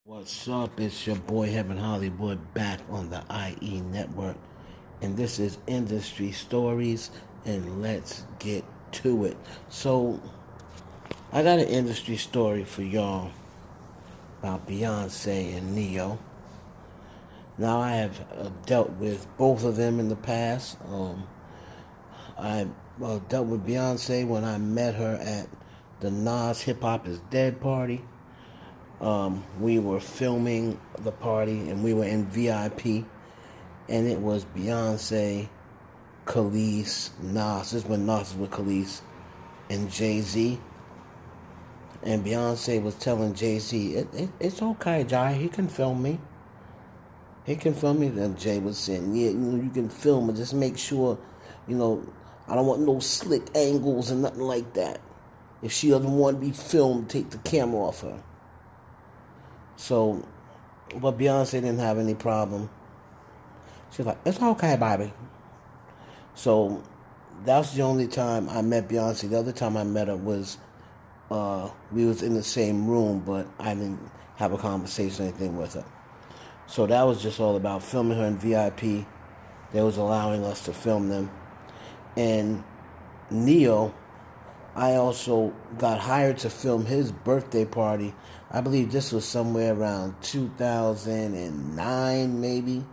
What's up? It's your boy Heaven Hollywood back on the IE network, and this is Industry Stories, and let's get to it. So, I got an industry story for y'all about Beyonce and Neyo. Now, I have dealt with both of them in the past. I dealt with Beyonce when I met her at the Nas Hip Hop is Dead party. We were filming the party and we were in VIP, and it was Beyonce, Khalees, Nas. This is when Nas was with Khalees and Jay-Z. And Beyonce was telling Jay-Z, it's okay, Jay, he can film me. He can film me. And Jay was saying, yeah, you can film, but just make sure, you know, I don't want no slick angles and nothing like that. If she doesn't want to be filmed, take the camera off her. So, but Beyonce didn't have any problem. She's like, it's okay, baby. So, that's the only time I met Beyonce. The other time I met her was, we was in the same room, but I didn't have a conversation or anything with her. So that was just all about filming her in VIP. They was allowing us to film them. And Neyo, I also got hired to film his birthday party. I believe this was somewhere around 2009, maybe.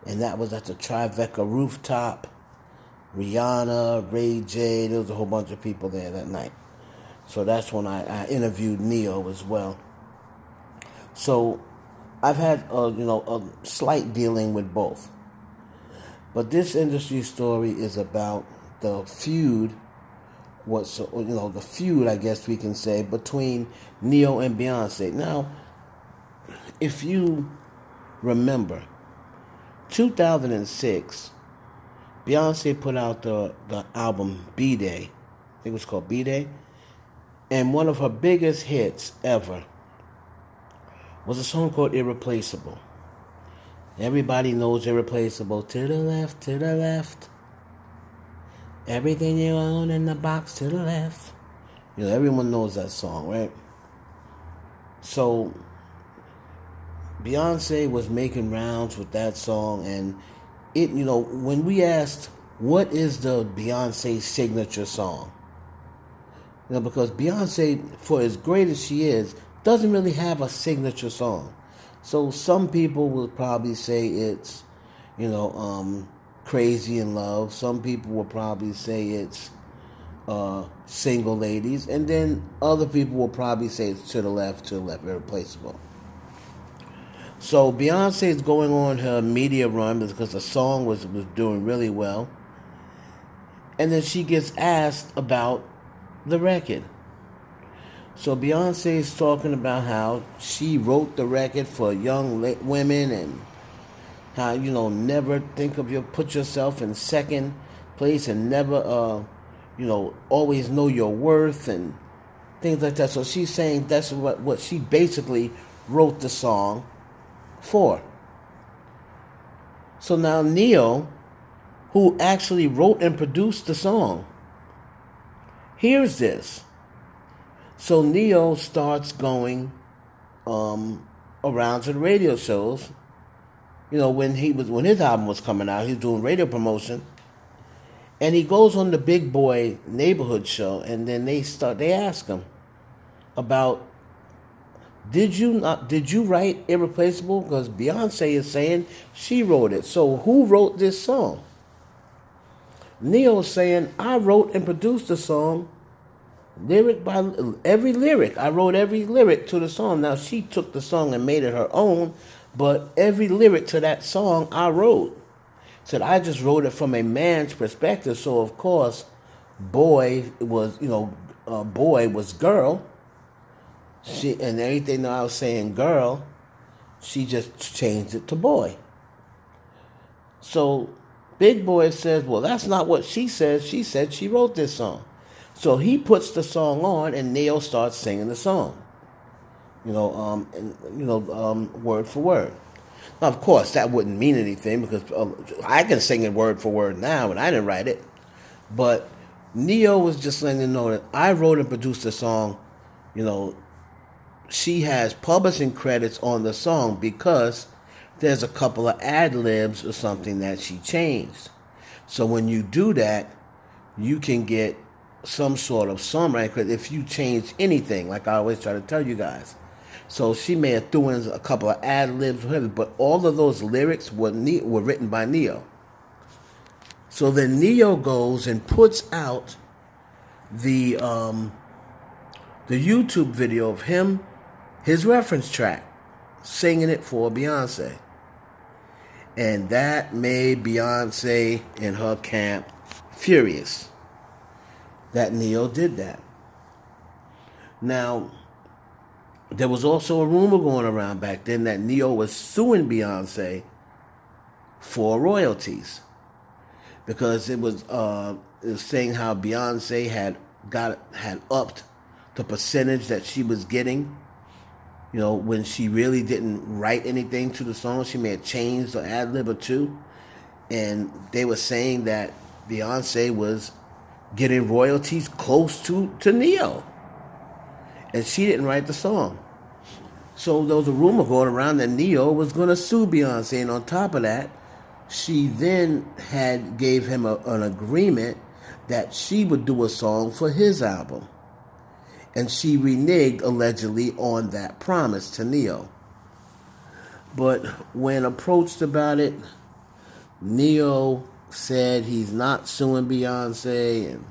And that was at the Tribeca rooftop. Rihanna, Ray J, there was a whole bunch of people there that night. So that's when I interviewed Neyo as well. So I've had, a slight dealing with both. But this industry story is about the feud, the feud, I guess we can say, between Neyo and Beyonce. Now, if you remember, 2006, Beyonce put out the album B-Day. I think it was called B-Day. And one of her biggest hits ever was a song called Irreplaceable. Everybody knows Irreplaceable. To the left, to the left. Everything you own in the box to the left. Everyone knows that song, right? So, Beyonce was making rounds with that song, and when we asked, what is the Beyonce signature song? Because Beyonce, for as great as she is, doesn't really have a signature song. So some people will probably say it's, Crazy in Love. Some people will probably say it's Single Ladies. And then other people will probably say it's To the Left, Irreplaceable. So Beyonce is going on her media run because the song was doing really well. And then she gets asked about the record. So Beyonce is talking about how she wrote the record for young women, and how, never put yourself in second place, and never, always know your worth and things like that. So she's saying that's what she basically wrote the song for. So now Neyo, who actually wrote and produced the song, hears this. So Neyo starts going around to the radio shows. When his album was coming out, he was doing radio promotion, and he goes on the Big Boy neighborhood show, and then they ask him about, did you write Irreplaceable? Because Beyonce is saying she wrote it. So who wrote this song? Neyo's saying, I wrote and produced the song, lyric by every lyric. I wrote every lyric to the song. Now, she took the song and made it her own, but every lyric to that song I wrote. Said I just wrote it from a man's perspective. So of course, boy was girl. And everything that I was saying girl, she just changed it to boy. So Big Boy says, well, that's not what she says. She said she wrote this song. So he puts the song on, and Neyo starts singing the song. Word for word. Now, of course, that wouldn't mean anything, because I can sing it word for word now, and I didn't write it. But Neyo was just letting them know that I wrote and produced the song, she has publishing credits on the song because there's a couple of ad libs or something that she changed. So when you do that, you can get some sort of songwriting credit if you change anything, like I always try to tell you guys. So she may have threw in a couple of ad libs, whatever, but all of those lyrics were written by Neyo. So then Neyo goes and puts out the YouTube video of him, his reference track, singing it for Beyonce. And that made Beyonce and her camp furious that Neyo did that. Now, there was also a rumor going around back then that Neyo was suing Beyonce for royalties because it was saying how Beyonce had upped the percentage that she was getting. You know, when she really didn't write anything to the song, she may have changed an ad lib or two, and they were saying that Beyonce was getting royalties close to Neyo, and she didn't write the song. So there was a rumor going around that Neyo was going to sue Beyonce, and on top of that, she then gave him an agreement that she would do a song for his album. And she reneged, allegedly, on that promise to Neyo. But when approached about it, Neyo said he's not suing Beyonce. And,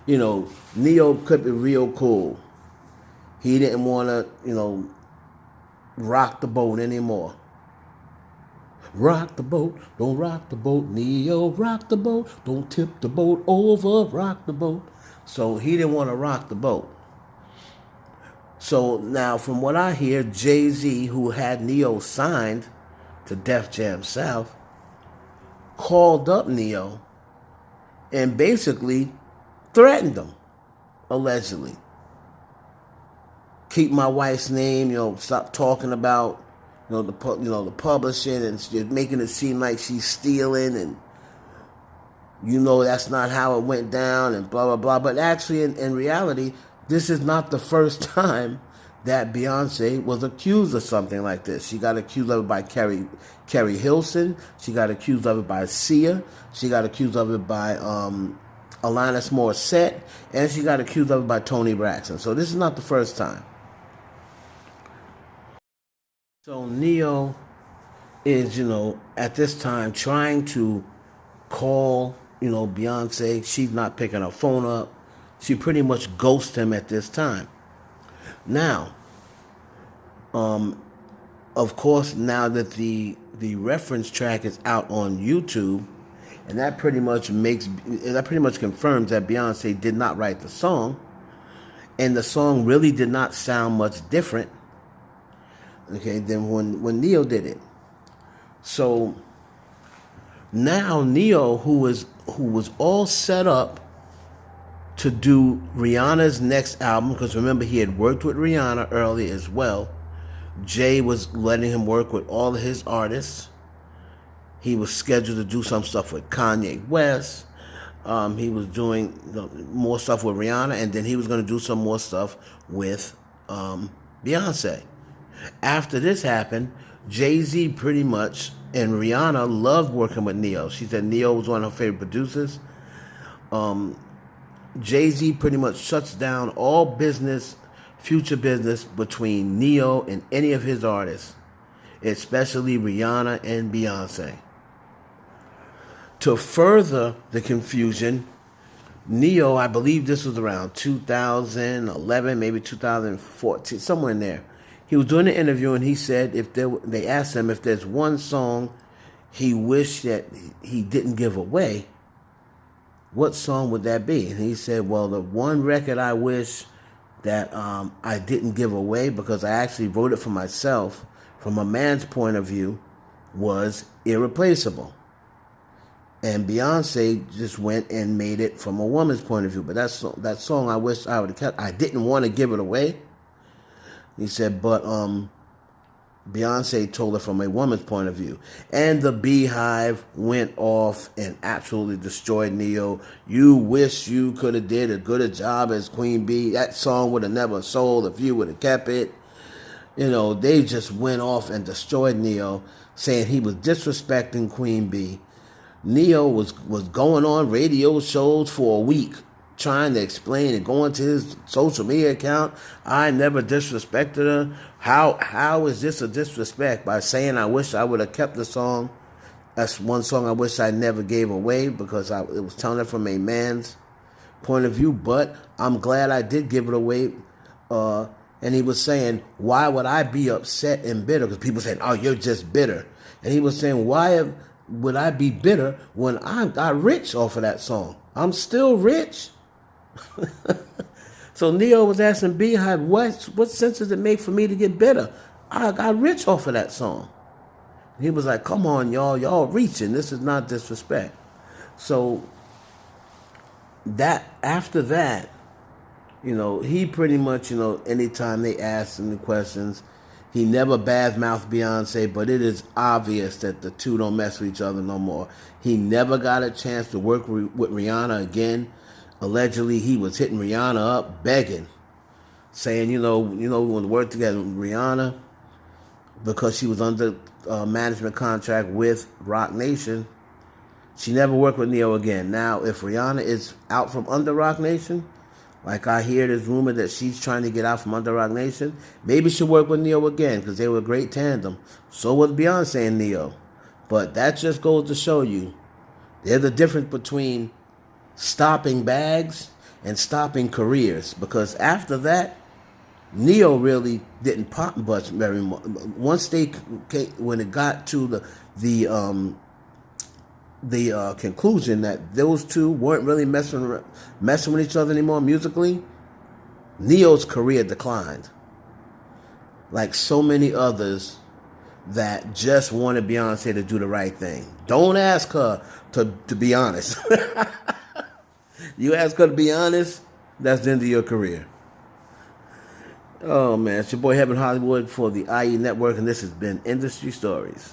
you know, Neyo could be real cool. He didn't want to, rock the boat anymore. Rock the boat, don't rock the boat. Neyo, rock the boat, don't tip the boat over, rock the boat. So he didn't want to rock the boat. So now, from what I hear, Jay-Z, who had Neyo signed to Def Jam South, called up Neyo and basically threatened him, allegedly. Keep my wife's name, stop talking about, the publishing and making it seem like she's stealing, and that's not how it went down, and blah blah blah. But actually, in reality, this is not the first time that Beyonce was accused of something like this. She got accused of it by Carrie Hilson. She got accused of it by Sia. She got accused of it by Alanis Morissette, and she got accused of it by Toni Braxton. So this is not the first time. So Neyo is, at this time trying to call, Beyonce. She's not picking her phone up. She pretty much ghosts him at this time. Now, of course, now that the reference track is out on YouTube, and that pretty much confirms that Beyonce did not write the song, and the song really did not sound much different, than when Neyo did it. So now Neyo, who was all set up to do Rihanna's next album, because remember, he had worked with Rihanna earlier as well. Jay was letting him work with all of his artists. He was scheduled to do some stuff with Kanye West. He was doing more stuff with Rihanna, and then he was going to do some more stuff with Beyonce. After this happened, Jay-Z pretty much and Rihanna loved working with Neyo. She said Neyo was one of her favorite producers. Jay-Z pretty much shuts down all future business between Neyo and any of his artists, especially Rihanna and Beyonce. To further the confusion, Neyo, I believe this was around 2011, maybe 2014, somewhere in there. He was doing an interview and he said they asked him if there's one song he wished that he didn't give away, what song would that be? And he said, well, the one record I wish that I didn't give away, because I actually wrote it for myself from a man's point of view, was Irreplaceable. And Beyonce just went and made it from a woman's point of view. But that song I wish I would have kept. I didn't want to give it away. He said, but Beyonce told her from a woman's point of view. And the Beehive went off and absolutely destroyed Neyo. You wish you could have did as good a job as Queen Bee. That song would have never sold if you would have kept it. They just went off and destroyed Neyo, saying he was disrespecting Queen Bee. Neyo was going on radio shows for a week, trying to explain and going to his social media account. I never disrespected her. How is this a disrespect? By saying I wish I would have kept the song. That's one song I wish I never gave away because it was telling it from a man's point of view. But I'm glad I did give it away. And he was saying, why would I be upset and bitter? Because people saying, oh, you're just bitter. And he was saying, why would I be bitter when I got rich off of that song? I'm still rich. So Neyo was asking Beehive, what sense does it make for me to get bitter? I got rich off of that song. He was like, come on, y'all reaching. This is not disrespect. So after that, he pretty much, anytime they asked him the questions, he never badmouthed Beyonce, but it is obvious that the two don't mess with each other no more. He never got a chance to work with Rihanna again. Allegedly, he was hitting Rihanna up, begging, saying, we want to work together with Rihanna because she was under management contract with Roc Nation. She never worked with Neyo again. Now, if Rihanna is out from under Roc Nation, like I hear there's rumor that she's trying to get out from under Roc Nation, maybe she'll work with Neyo again because they were a great tandem. So was Beyonce and Neyo. But that just goes to show you there's a difference between stopping bags and stopping careers. Because after that, Neyo really didn't pop much very much. Once when it got to the conclusion that those two weren't really messing with each other anymore musically, Neyo's career declined. Like so many others that just wanted Beyonce to do the right thing. Don't ask her to be honest. You ask her to be honest, that's the end of your career. Oh man, it's your boy Heaven Hollywood for the IE Network, and this has been Industry Stories.